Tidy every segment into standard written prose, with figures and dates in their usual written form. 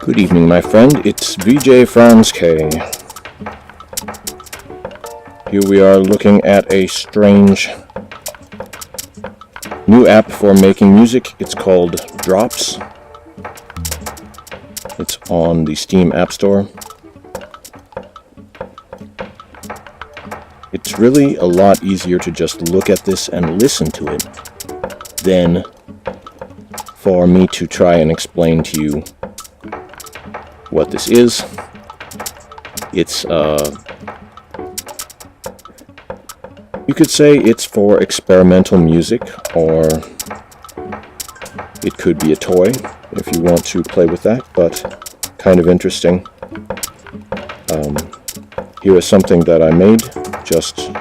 Good evening, my friend. It's VJ Franz K. Here we are looking at a strange new app for making music. It's called Drops. It's on the Steam App Store. It's really a lot easier to just look at this and listen to it than for me to try and explain to you what this is. It's, you could say it's for experimental music, or it could be a toy if you want to play with that, but kind of interesting. Here is something that I made, just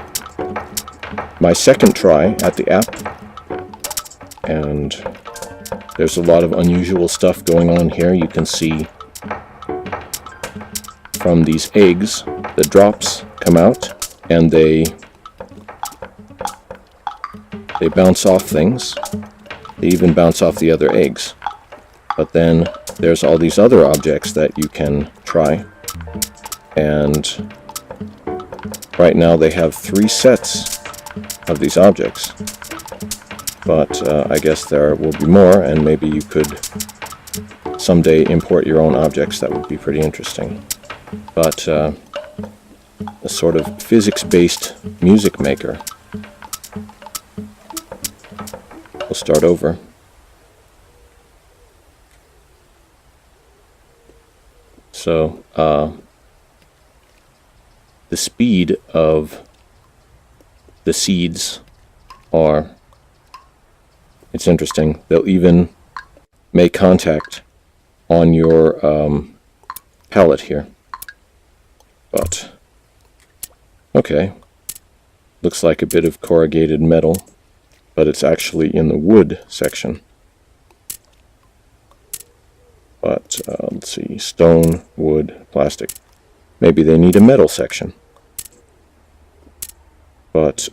my second try at the app, and there's a lot of unusual stuff going on here. You can see from these eggs, the drops come out and they bounce off things. They even bounce off the other eggs. But then there's all these other objects that you can try. And right now they have 3 sets of these objects. But I guess there will be more, and maybe you could someday import your own objects. That would be pretty interesting. But a sort of physics-based music maker. We'll start over. So the speed of the seeds it's interesting. They'll even make contact on your palette here. But, okay, looks like a bit of corrugated metal, but it's actually in the wood section. But, let's see, stone, wood, plastic. Maybe they need a metal section. But,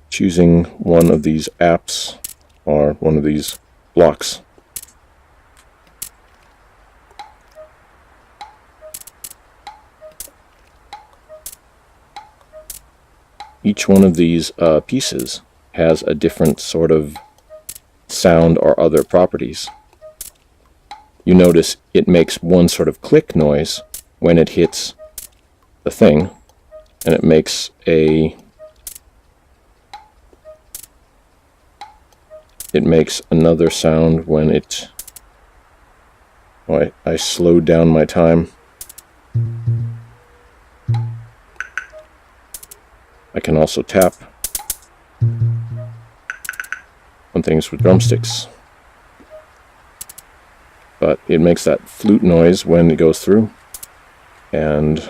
choosing one of these apps, or one of these blocks, each one of these pieces has a different sort of sound or other properties. You notice it makes one sort of click noise when it hits the thing, and it makes another sound when it... Oh, I slowed down my time. I can also tap on things with drumsticks. But it makes that flute noise when it goes through. And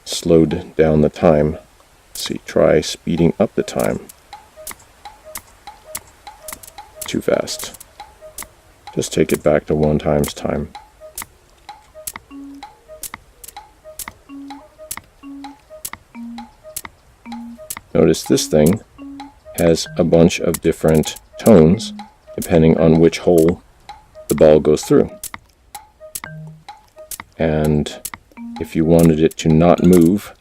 slowed down the time. Let's see, try speeding up the time. Too fast. Just take it back to 1 times time. Notice this thing has a bunch of different tones depending on which hole the ball goes through. And if you wanted it to not move,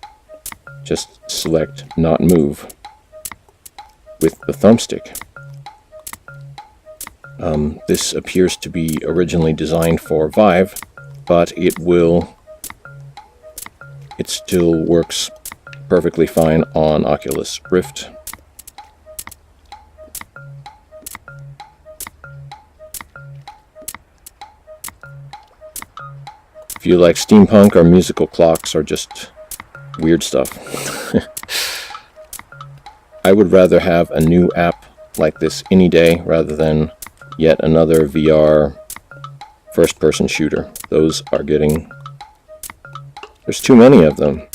just select not move with the thumbstick. This appears to be originally designed for Vive, but it still works perfectly fine on Oculus Rift. If you like steampunk or musical clocks or just weird stuff, I would rather have a new app like this any day rather than yet another VR first-person shooter. Those are getting... There's too many of them.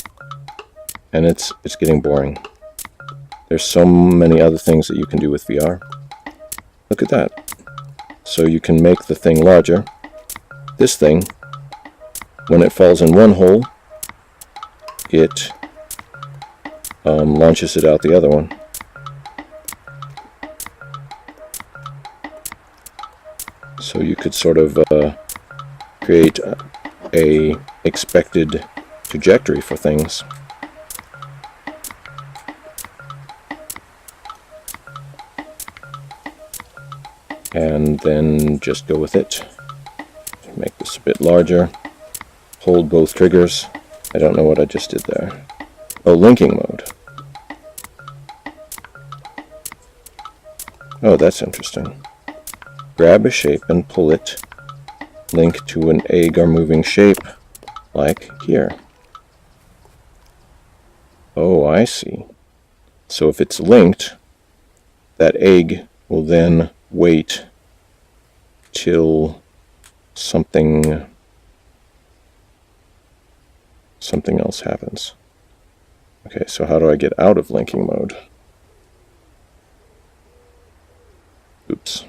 And it's getting boring. There's so many other things that you can do with VR. Look at that. So you can make the thing larger. This thing, when it falls in one hole, it launches it out the other one. So you could sort of create a expected trajectory for things. And then just go with it. Make this a bit larger. Hold both triggers. I don't know what I just did there. Oh, linking mode. Oh, that's interesting. Grab a shape and pull it. Link to an egg or moving shape, like here. Oh, I see. So if it's linked, that egg will then wait till something else happens. Okay, so how do I get out of linking mode? Oops.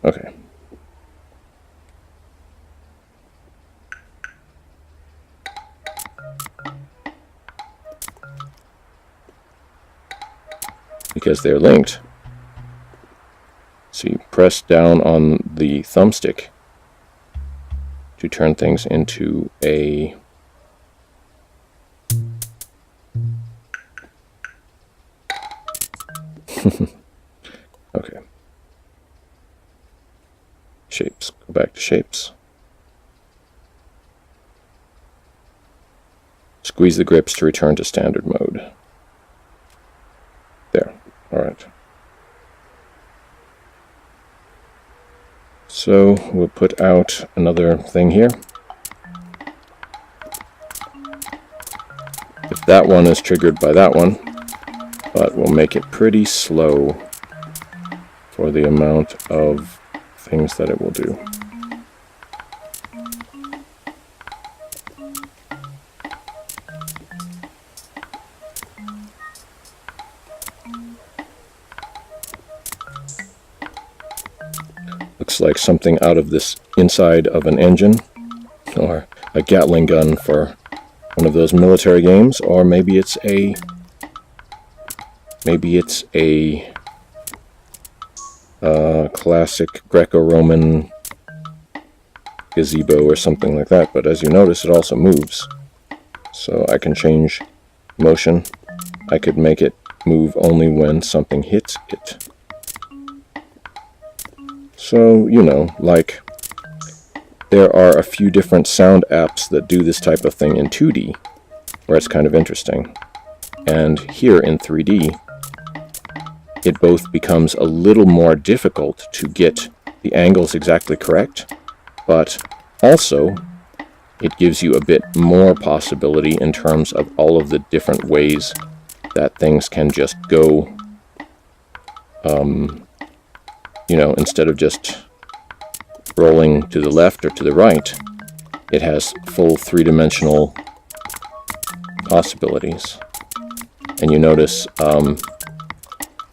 Okay. Because they're linked. So you press down on the thumbstick to turn things into a okay. Shapes. Go back to shapes. Squeeze the grips to return to standard mode. There. Alright. So we'll put out another thing here. If that one is triggered by that one, but we'll make it pretty slow for the amount of things that it will do. Looks like something out of this inside of an engine, or a Gatling gun for one of those military games, or maybe it's a classic Greco-Roman gazebo or something like that. But as you notice, it also moves. So I can change motion. I could make it move only when something hits it. So, you know, like, there are a few different sound apps that do this type of thing in 2D, where it's kind of interesting. And here in 3D, it both becomes a little more difficult to get the angles exactly correct, but also it gives you a bit more possibility in terms of all of the different ways that things can just go, you know, instead of just rolling to the left or to the right, it has full three-dimensional possibilities. And you notice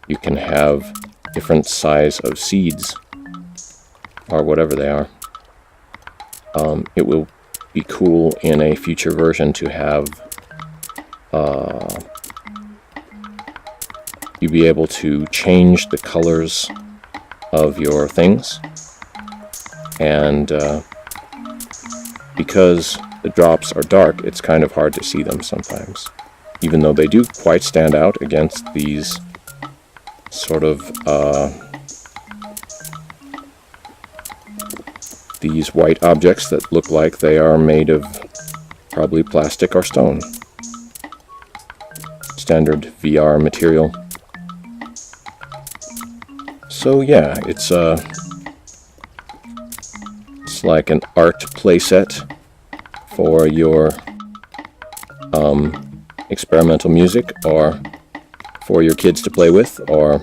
you can have different size of seeds, or whatever they are. It will be cool in a future version to have you be able to change the colors of your things, and because the drops are dark, it's kind of hard to see them sometimes, even though they do quite stand out against these sort of these white objects that look like they are made of probably plastic or stone. Standard VR material. So yeah, it's like an art playset for your experimental music, or for your kids to play with, or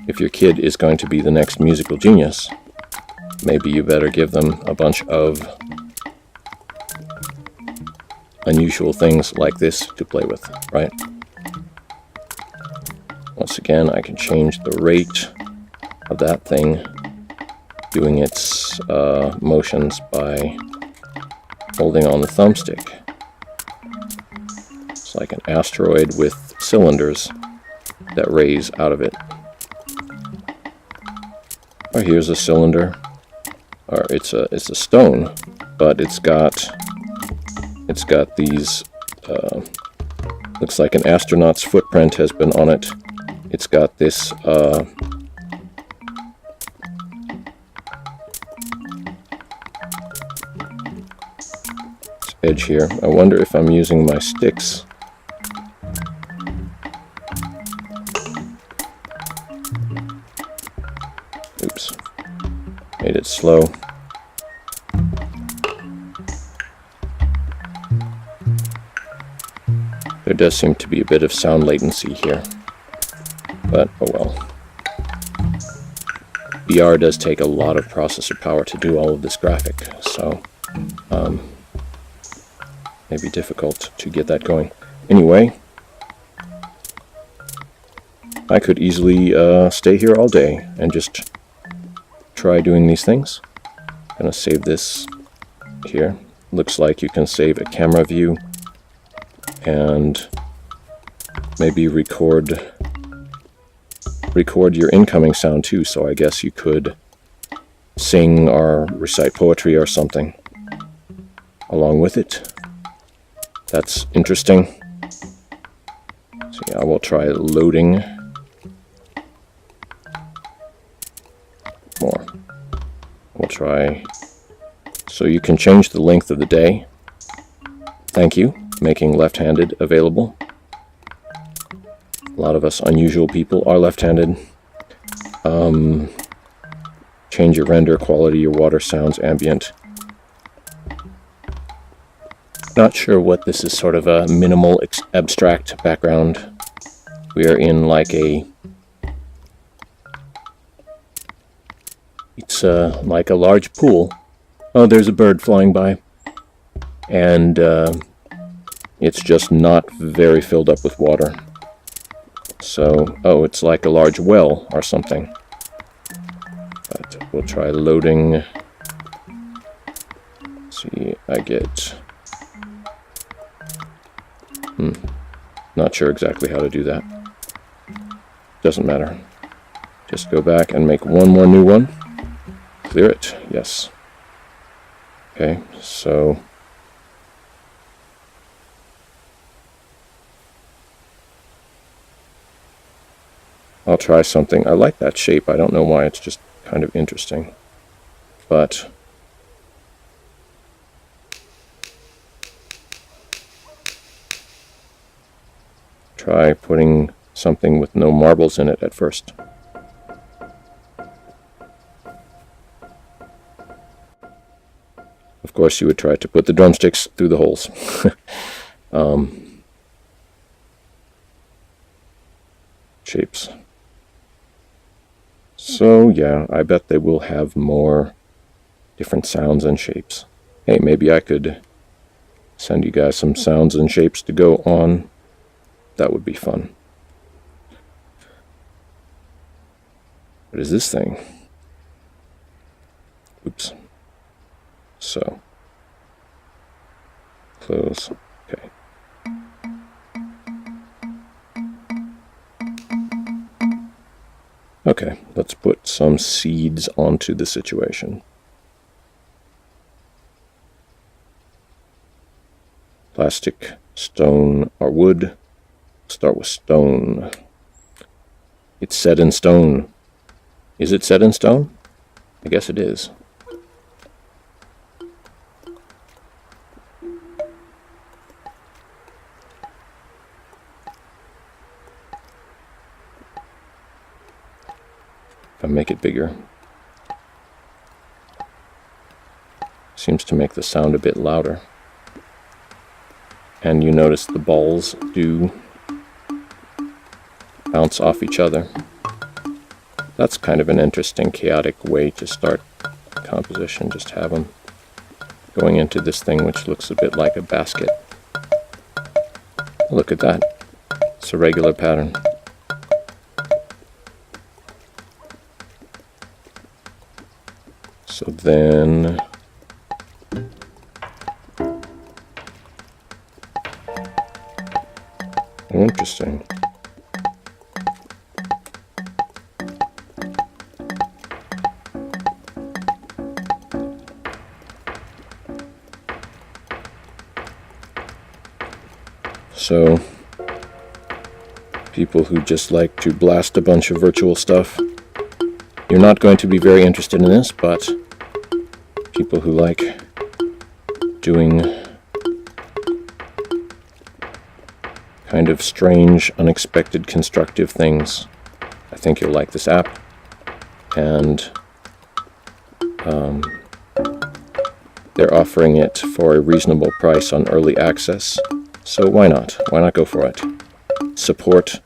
if your kid is going to be the next musical genius, maybe you better give them a bunch of unusual things like this to play with, right? Once again, I can change the rate of that thing, doing its motions by holding on the thumbstick. It's like an asteroid with cylinders that raise out of it. Oh, here's a cylinder. Or it's a stone, but it's got these. Looks like an astronaut's footprint has been on it. It's got this edge here. I wonder if I'm using my sticks. Oops. Made it slow. There does seem to be a bit of sound latency here, but oh well. VR does take a lot of processor power to do all of this graphic, so may be difficult to get that going. Anyway, I could easily stay here all day and just try doing these things. I'm gonna save this here. Looks like you can save a camera view and maybe record your incoming sound too, so I guess you could sing or recite poetry or something along with it. That's interesting. So yeah, I will try loading more. We'll try, so you can change the length of the day. Thank you, making left-handed available. A lot of us unusual people are left-handed. Change your render quality, your water sounds, ambient. Not sure what this is, sort of a minimal abstract background. We are in like it's like a large pool. Oh, there's a bird flying by. And it's just not very filled up with water. So, oh, it's like a large well or something. But we'll try loading. See, I get... Not sure exactly how to do that. Doesn't matter. Just go back and make one more new one. Clear it. Yes. Okay, so... I'll try something. I like that shape. I don't know why. It's just kind of interesting. But... try putting something with no marbles in it at first. Of course, you would try to put the drumsticks through the holes. Shapes. So yeah, I bet they will have more different sounds and shapes. Hey, maybe I could send you guys some sounds and shapes to go on. That would be fun. What is this thing? Oops. So, close. Okay. Okay, let's put some seeds onto the situation. Plastic, stone, or wood. Start with stone. It's set in stone. Is it set in stone? I guess it is. If I make it bigger, seems to make the sound a bit louder. And you notice the balls do bounce off each other. That's kind of an interesting, chaotic way to start composition. Just have them going into this thing, which looks a bit like a basket. Look at that. It's a regular pattern. So then... interesting. So, people who just like to blast a bunch of virtual stuff, you're not going to be very interested in this, but people who like doing kind of strange, unexpected, constructive things, I think you'll like this app. And they're offering it for a reasonable price on early access, so why not? Why not go for it? Support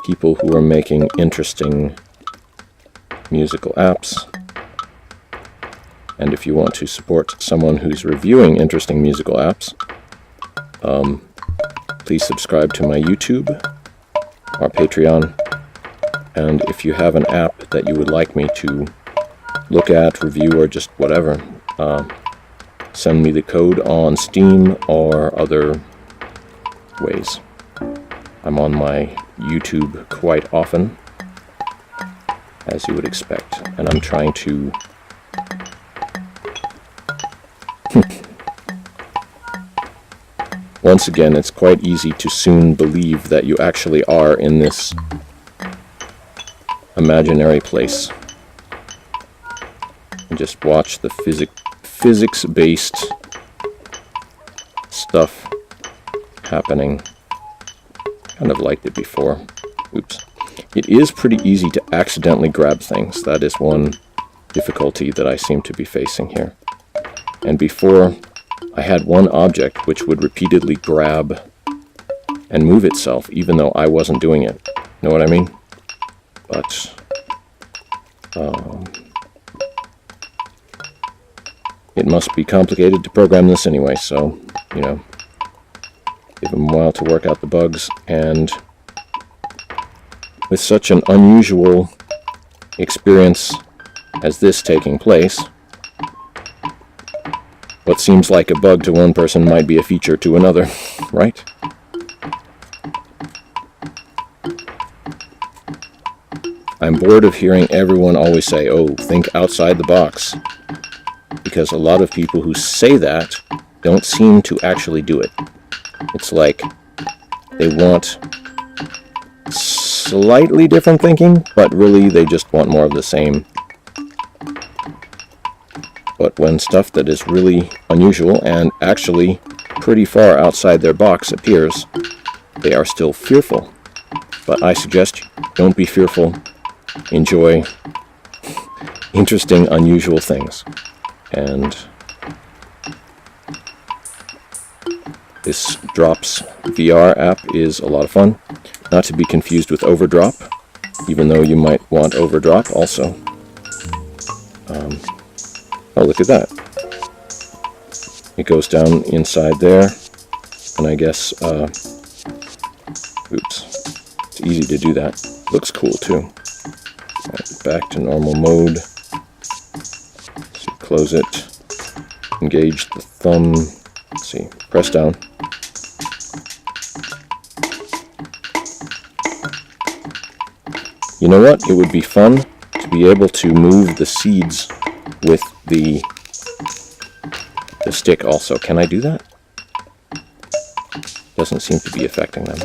people who are making interesting musical apps. And if you want to support someone who's reviewing interesting musical apps, please subscribe to my YouTube or Patreon. And if you have an app that you would like me to look at, review, or just whatever, send me the code on Steam or other ways. I'm on my YouTube quite often, as you would expect, and I'm trying to once again, it's quite easy to soon believe that you actually are in this imaginary place. And just watch the physics-based stuff happening. Kind of liked it before. Oops. It is pretty easy to accidentally grab things. That is one difficulty that I seem to be facing here. And before, I had one object which would repeatedly grab and move itself, even though I wasn't doing it. Know what I mean? But it must be complicated to program this anyway, so, you know, give them a while to work out the bugs. And with such an unusual experience as this taking place, what seems like a bug to one person might be a feature to another, right? I'm bored of hearing everyone always say, oh, think outside the box. Because a lot of people who say that don't seem to actually do it. It's like they want slightly different thinking, but really they just want more of the same. But when stuff that is really unusual and actually pretty far outside their box appears, they are still fearful. But I suggest don't be fearful. Enjoy interesting, unusual things. And this Drops VR app is a lot of fun. Not to be confused with Overdrop, even though you might want Overdrop also. Oh, look at that. It goes down inside there, and I guess, oops, it's easy to do that. Looks cool too. Right, back to normal mode. So close it, engage the thumb, let's see, press down. You know what? It would be fun to be able to move the seeds with the stick also. Can I do that? Doesn't seem to be affecting them.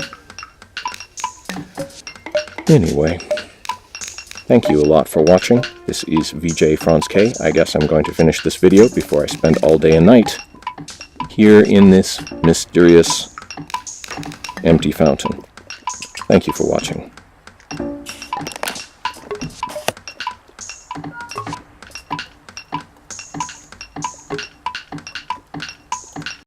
Anyway, thank you a lot for watching. This is VJ Franz K. I guess I'm going to finish this video before I spend all day and night here in this mysterious empty fountain. Thank you for watching.